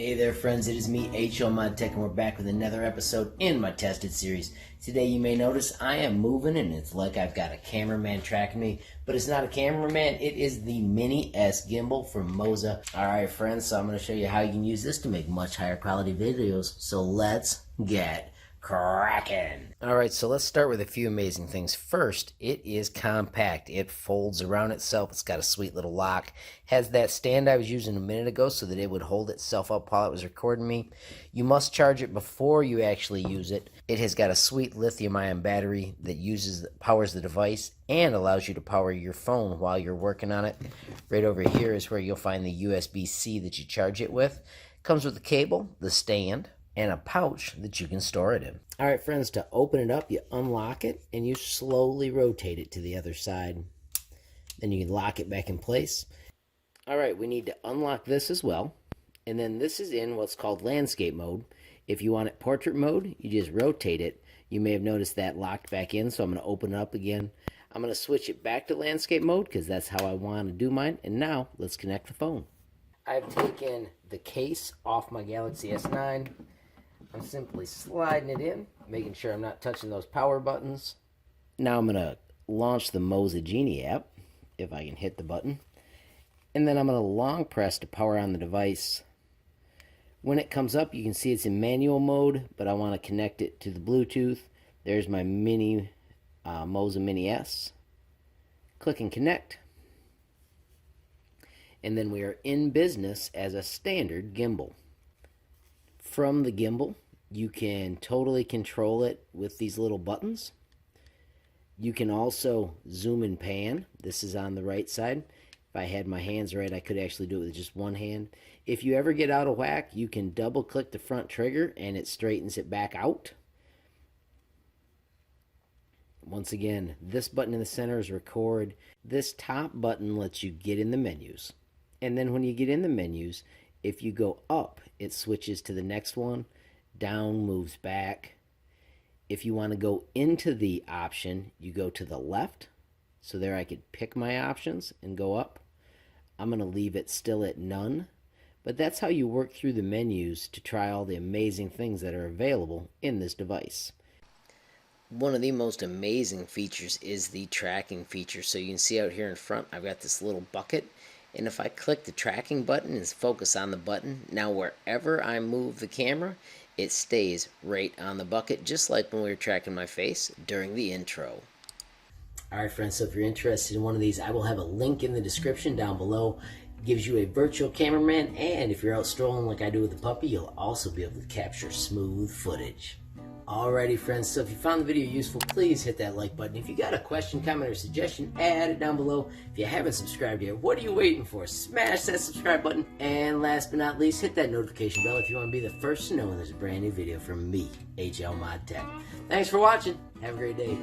Hey there friends, it is me, HLModTech, and we're back with another episode in my tested series. Today you may notice I am moving and it's like I've got a cameraman tracking me, but it's not a cameraman, it is the Mini-S Gimbal from Moza. Alright friends, so I'm going to show you how you can use this to make much higher quality videos, so let's get cracking. Alright, so let's start with a few amazing things. First, it is compact. It folds around itself. It's got a sweet little lock. Has that stand I was using a minute ago so that it would hold itself up while it was recording me. You must charge it before you actually use it. It has got a sweet lithium-ion battery that powers the device and allows you to power your phone while you're working on it. Right over here is where you'll find the USB-C that you charge it with. Comes with the cable, the stand, and a pouch that you can store it in. Alright friends, to open it up, you unlock it and you slowly rotate it to the other side. Then you can lock it back in place. Alright, we need to unlock this as well. And then this is in what's called landscape mode. If you want it portrait mode, you just rotate it. You may have noticed that locked back in, so I'm going to open it up again. I'm going to switch it back to landscape mode because that's how I want to do mine. And now, let's connect the phone. I've taken the case off my Galaxy S9. I'm simply sliding it in, making sure I'm not touching those power buttons. Now I'm going to launch the Moza Genie app, if I can hit the button. And then I'm going to long press to power on the device. When it comes up, you can see it's in manual mode, but I want to connect it to the Bluetooth. There's my Moza Mini-S. Click and connect. And then we are in business as a standard gimbal. From the gimbal, you can totally control it with these little buttons. You can also zoom and pan. This is on the right side. If I had my hands right, I could actually do it with just one hand. If you ever get out of whack, you can double click the front trigger and it straightens it back out. Once again, this button in the center is record. This top button lets you get in the menus. And then when you get in the menus, if you go up, it switches to the next one. Down moves back. If you want to go into the option, you go to the left. So there I could pick my options and go up. I'm going to leave it still at none. But that's how you work through the menus to try all the amazing things that are available in this device. One of the most amazing features is the tracking feature. So you can see out here in front, I've got this little bucket. And if I click the tracking button and focus on the button, now wherever I move the camera, it stays right on the bucket, just like when we were tracking my face during the intro. Alright friends, so if you're interested in one of these, I will have a link in the description down below. It gives you a virtual cameraman, and if you're out strolling like I do with the puppy, you'll also be able to capture smooth footage. Alrighty friends, so if you found the video useful, please hit that like button. If you got a question, comment, or suggestion, add it down below. If you haven't subscribed yet, what are you waiting for? Smash that subscribe button. And last but not least, hit that notification bell if you want to be the first to know when there's a brand new video from me, HLModTech. Thanks for watching. Have a great day.